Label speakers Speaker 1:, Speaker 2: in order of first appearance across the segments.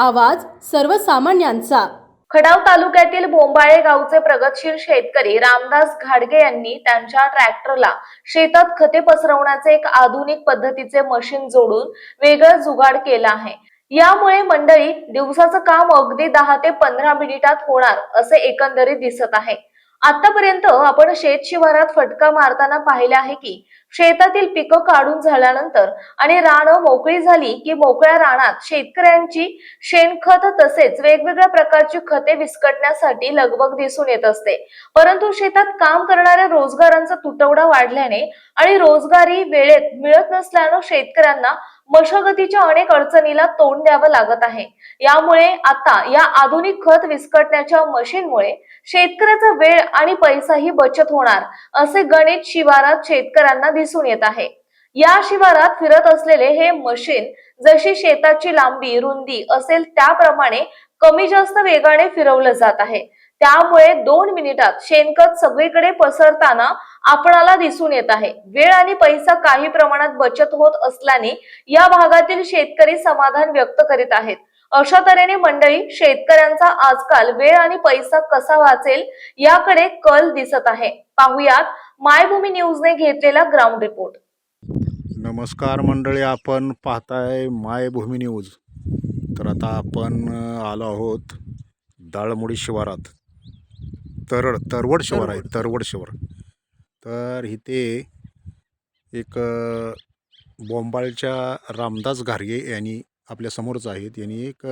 Speaker 1: आवाज सर्वसामान्यांचा।
Speaker 2: खटाव तालुक्यातील बोंबाळे गावचे प्रगतशील शेतकरी रामदास घाडगे यांनी त्यांच्या ट्रॅक्टरला शेतात खते पसरवण्याचे एक आधुनिक पद्धतीचे मशीन जोडून वेगळं जुगाड केला आहे। यामुळे मंडळी दिवसाचं काम अगदी 10 ते 15 मिनिटात होणार असे एकंदरीत दिसत आहे। आतापर्यंत आपण शेत शिवारात फटका मारताना पाहिले आहे की शेतातील पिकं काढून झाल्यानंतर आणि रानं मोकळी झाली की मोकळ्या रानात शेतकऱ्यांची शेणखत तसेच वेगवेगळ्या प्रकारची खते विस्कटण्यासाठी लगबग दिसून येत असते। परंतु शेतात काम करणाऱ्या रोजगारांचा तुटवडा वाढल्याने आणि रोजगारी वेळेत मिळत नसल्याने शेतकऱ्यांना मशागतीच्या अनेक अडचणीला तोंड द्यावं लागत आहे। यामुळे आता या आधुनिक खत विस्कटण्याच्या मशीनमुळे शेतकऱ्याचा वेळ आणि पैसाही बचत होणार असे गणित शिवारात शेतकऱ्यांना दिसून येत आहे। या शिवारात फिरत असलेले हे मशीन जशी शेताची लांबी रुंदी असेल त्याप्रमाणे कमी जास्त वेगाने फिरवलं जात आहे। त्यामुळे 2 मिनिटात शेणखत सगळीकडे पसरताना आपणाला दिसून येत आहे। वेळ आणि पैसा काही प्रमाणात बचत होत असल्याने या भागातील शेतकरी समाधान व्यक्त करीत आहेत। अशा तऱ्हेने मंडळी शेतकऱ्यांचा आजकाल वेळ आणि पैसा कसा वाचेल याकडे कल दिसत आहे। पाहुयात मायभूमी न्यूजने घेतलेला ग्राउंड रिपोर्ट।
Speaker 3: नमस्कार मंडळी, आपण पाहताय मायभूमी न्यूज। तर आता आपण आलो आहोत दाळमुडी शिवारात, तरवड शिवार आहे, तरवड शिवार। तर इथे एक बोंबाळच्या रामदास घाडगे यांनी आपल्या समोरच आहेत, यांनी एक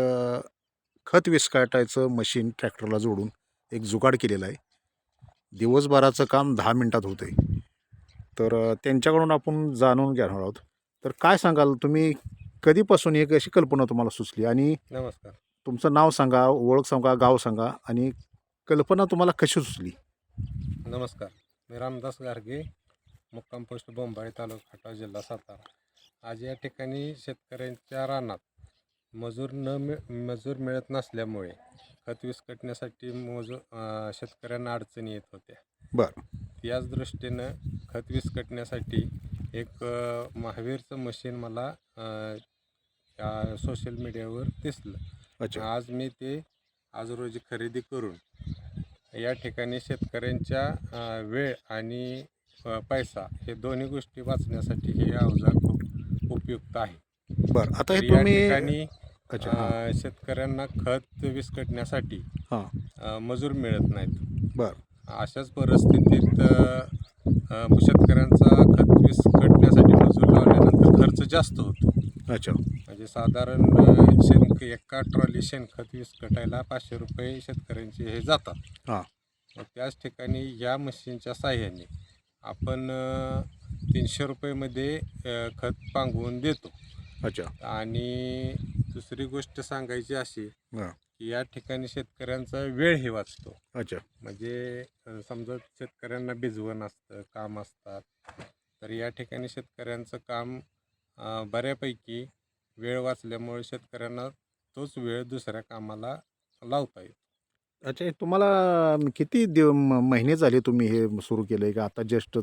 Speaker 3: खत विस्कटायचं मशीन ट्रॅक्टरला जोडून एक जुगाड केलेला आहे। दिवसभराचं काम 10 मिनिटात होतं आहे। तर त्यांच्याकडून आपण जाणून घेणार आहोत। तर काय सांगाल तुम्ही, कधीपासून एक अशी कल्पना तुम्हाला सुचली? आणि
Speaker 4: नमस्कार.
Speaker 3: तुमचं नाव सांगा, ओळख सांगा, गाव सांगा आणि कल्पना तुम्हाला कशी सुचली?
Speaker 4: नमस्कार, मी रामदास घाडगे, मुक्काम पोस्ट बोंबाळे, तालुका खटाव, जिल्हा सातारा। आज या ठिकाणी शेतकऱ्यांच्या रानात मजूर मिळत नसल्यामुळे खत विस्कटण्यासाठी शेतकऱ्यांना अडचणी येत होत्या।
Speaker 3: बरं,
Speaker 4: याच दृष्टीनं खत विस्कटण्यासाठी एक महावीरचं मशीन मला सोशल मीडियावर दिसलं।
Speaker 3: अच्छा,
Speaker 4: आज मी ते रोजी खरेदी करून या ठिकाणी शेतकऱ्यांच्या वेळ आणि पैसा हे दोन्ही गोष्टी वाचण्यासाठी हे अवजार खूप उपयुक्त आहे।
Speaker 3: बरं। आता
Speaker 4: तर
Speaker 3: हे
Speaker 4: या
Speaker 3: तुम्ही
Speaker 4: ठिकाणी
Speaker 3: अच्छा,
Speaker 4: शेतकऱ्यांना खत विस्कटण्यासाठी
Speaker 3: हां,
Speaker 4: मजूर मिळत नाहीत।
Speaker 3: बरं,
Speaker 4: अशाच परिस्थितीत शेतकऱ्यांचा खत विस्कटण्यासाठी मजूर लावल्यानंतर खर्च जास्त होतो।
Speaker 3: अच्छा,
Speaker 4: म्हणजे साधारण एका ट्रॉली शेणखत विस्कटायला 500 रुपये शेतकऱ्यांचे हे जातात।
Speaker 3: हां,
Speaker 4: मग त्याच ठिकाणी या मशीनच्या साहाय्याने आपण 300 रुपयेमध्ये खत पांगवून देतो।
Speaker 3: अच्छा,
Speaker 4: आणि दुसरी गोष्ट सांगायची अशी
Speaker 3: हां,
Speaker 4: की या ठिकाणी शेतकऱ्यांचा वेळही वाचतो।
Speaker 3: अच्छा,
Speaker 4: म्हणजे समजा शेतकऱ्यांना भिजवण असतं, काम असतात, तर या ठिकाणी शेतकऱ्यांचं काम बऱ्यापैकी वेळ वाचल्यामुळे शेतकऱ्यांना तोच वेळ दुसऱ्या कामाला लावता येतो।
Speaker 3: अच्छा। हे तुम्हाला किती महिने झाले तुम्ही हे सुरू केलं आहे, का आता जस्ट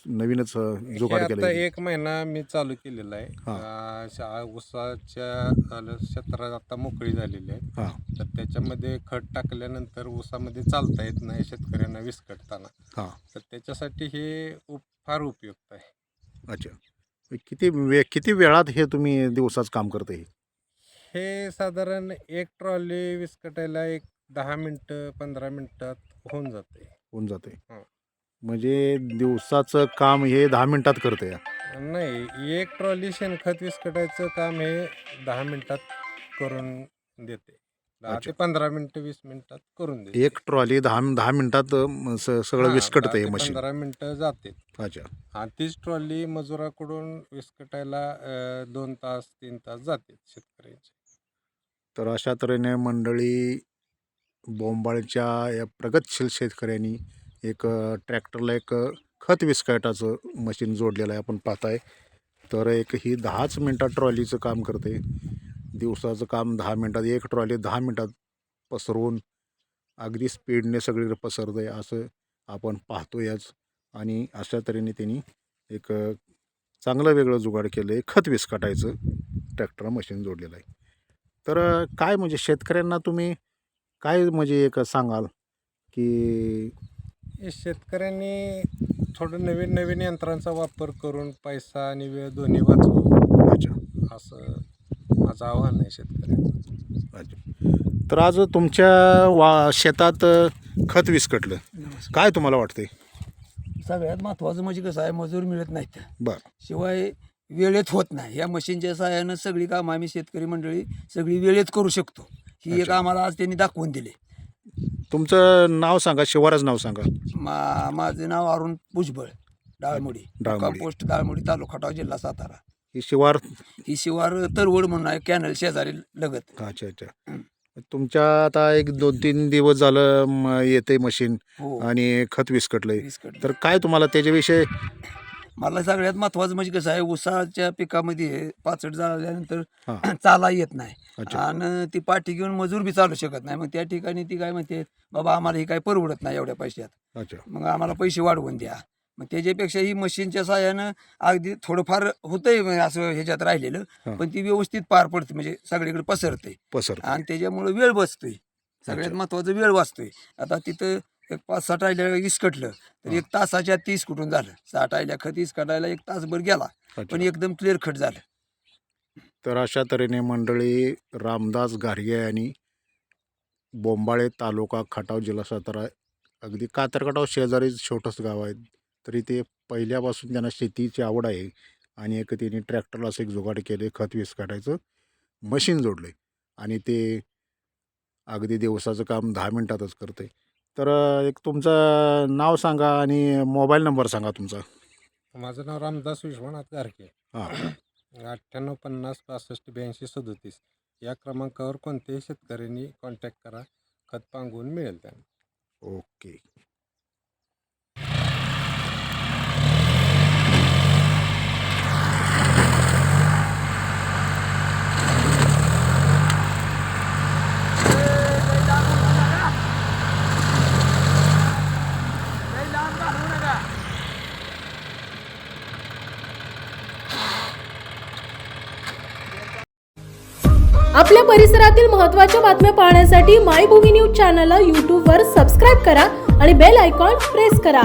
Speaker 3: नवीनच
Speaker 4: हे
Speaker 3: जुगाड केलं
Speaker 4: आता
Speaker 3: आहे?
Speaker 4: 1 महिना मी चालू केलेलं आहे।
Speaker 3: हां,
Speaker 4: ऊसाच्या क्षेत्रात आता मोकळी झालेली आहे।
Speaker 3: हां,
Speaker 4: तर त्याच्यामध्ये खत टाकल्यानंतर ऊसामध्ये चालता येत नाही शेतकऱ्यांना विस्कटताना,
Speaker 3: हां,
Speaker 4: तर त्याच्यासाठी हे फार उपयुक्त आहे।
Speaker 3: अच्छा। किती वेळात हे तुम्ही दिवसाचं काम करता?
Speaker 4: हे साधारण एक ट्रॉली विस्कटायला एक 10 मिनटं 15 मिनटात होऊन जाते।
Speaker 3: होऊन जाते?
Speaker 4: हां.
Speaker 3: म्हणजे दिवसाचं काम हे 10 मिनिटात करतं या?
Speaker 4: नाही, एक ट्रॉली शेणखत विस्कटायचं काम हे 10 मिनिटात करून देते। 10
Speaker 3: अच्छा,
Speaker 4: ते 15 मिनटं 20 मिनिटात करून देते।
Speaker 3: एक ट्रॉली 10 मिनिटात सगळं
Speaker 4: हां, 10
Speaker 3: विस्कटतं हे
Speaker 4: ते
Speaker 3: मशीन?
Speaker 4: 15 मिनटं जाते।
Speaker 3: अच्छा,
Speaker 4: हां, तीच ट्रॉली मजुराकडून विस्कटायला 2 तास 3 तास जाते शेतकऱ्यांचे।
Speaker 3: तर अशा तऱ्हेने मंडळी बोंबाळच्या या प्रगतशील शेतकऱ्यांनी एक ट्रॅक्टरला एक खत विस्कटाचं मशीन जोडलेलं आहे, आपण पाहताय। तर एक ही 10च मिनटात ट्रॉलीचं काम करते। दिवसाचं काम 10 मिनटात, एक ट्रॉली 10 मिनटात पसरवून अगदी स्पीडने सगळीकडे पसरतं आहे असं आपण पाहतोयच। आणि अशा तऱ्हेने त्यांनी एक चांगलं वेगळं जुगाड केलं आहे, खत विस्कटायचं ट्रॅक्टर मशीन जोडलेलं आहे। तर काय म्हणजे शेतकऱ्यांना तुम्ही काय म्हणजे एक सांगाल की
Speaker 4: हे शेतकऱ्यांनी थोडं नवीन नवीन यंत्रांचा वापर करून पैसा आणि वेळ दोन्ही वाचवू
Speaker 3: अच्छा
Speaker 4: असं माझं आव्हान आहे शेतकऱ्यांना.
Speaker 3: अच्छा तर आज तुमच्या शेतात खत विस्कटलं, काय तुम्हाला वाटतंय?
Speaker 5: सगळ्यात महत्त्वाचं म्हणजे कसं आहे, मजूर मिळत नाहीत,
Speaker 3: बरं
Speaker 5: शिवाय वेळेत होत नाही. या मशीनच्या सहाय्यानं सगळी कामं आम्ही शेतकरी मंडळी सगळी वेळेत करू शकतो. ही एक
Speaker 3: अच्छा.
Speaker 5: आम्हाला आज त्यांनी दाखवून दिले.
Speaker 3: तुमचं नाव सांगा, शिवाराचं नाव सांगा.
Speaker 5: माझं नाव अरुण भुजबळ, डाळमुडी,
Speaker 3: डाळमुडी.
Speaker 5: पोस्ट डाळमुडी, तालुका खटाव, जिल्हा सातारा.
Speaker 3: ही शिवार
Speaker 5: ही शिवार तरवड म्हणून आहे, कॅनल शेजारी लगत.
Speaker 3: अच्छा अच्छा. तुमच्या आता एक 2-3 दिवस झालं येते मशीन
Speaker 5: हो,
Speaker 3: आणि खत विस्कटलंय,
Speaker 5: विस्कटलं.
Speaker 3: तर काय तुम्हाला त्याच्याविषयी?
Speaker 5: मला सगळ्यात महत्त्वाचं म्हणजे कसं आहे, ऊसाच्या पिकामध्ये पाचट झाल्यानंतर
Speaker 3: हां.
Speaker 5: चाला येत नाही
Speaker 3: अच्छा
Speaker 5: आणि ती पाठी घेऊन मजूर बी चालू शकत नाही. मग त्या ठिकाणी ती काय म्हणते, बाबा आम्हाला ही काय परवडत नाही एवढ्या पैशात,
Speaker 3: अच्छा
Speaker 5: मग आम्हाला पैसे वाढवून द्या. मग त्याच्यापेक्षा ही मशीनच्या सहाय्यानं अगदी थोडंफार होतंय म्हणजे असं ह्याच्यात राहिलेलं,
Speaker 3: हां.
Speaker 5: पण ती व्यवस्थित पार पडते, म्हणजे सगळीकडे पसरते
Speaker 3: पसर
Speaker 5: आणि त्याच्यामुळे वेळ बचतोय. सगळ्यात
Speaker 3: अच्छा.
Speaker 5: महत्त्वाचं वेळ वाचतोय. आता तिथं एक 5-6 टायल्या विस्कटलं तर
Speaker 3: हां.
Speaker 5: 1 तासाच्या 30 कुठून झालं. 6 टायल्या खत विस्कटायला 1 तासभर गेला,
Speaker 3: अच्छा.
Speaker 5: पण एकदम क्लिअर खट झालं.
Speaker 3: तर अशा तऱ्हेने मंडळी रामदास घाडगे यांनी बोंबाळे तालुका खटाव जिल्हा सातारा, अगदी कातरखटाव शेजारीच छोटंसं गाव आहे, तरी ते पहिल्यापासून त्यांना शेतीची आवड आहे आणि एक त्यांनी ट्रॅक्टरला असं एक जुगाड केले, खत विस्कटायचं मशीन जोडले आणि ते अगदी दिवसाचं काम 10 मिनिटातच करते. तर एक तुमचं नाव सांगा आणि मोबाईल नंबर सांगा तुमचा.
Speaker 4: माझं नाव रामदास विश्वनाथ गारगे.
Speaker 3: हां
Speaker 4: 9850 65 82 37 या क्रमांकावर कोणत्याही शेतकऱ्यांनी कॉन्टॅक्ट करा, खत पांगवून मिळेल त्यांना.
Speaker 3: ओके.
Speaker 1: आपल्या परिसरातील महत्त्वाच्या बातम्या पाहण्यासाठी मायभूमी न्यूज चॅनलला यूट्यूबवर सबस्क्राईब करा आणि बेल आयकॉन प्रेस करा.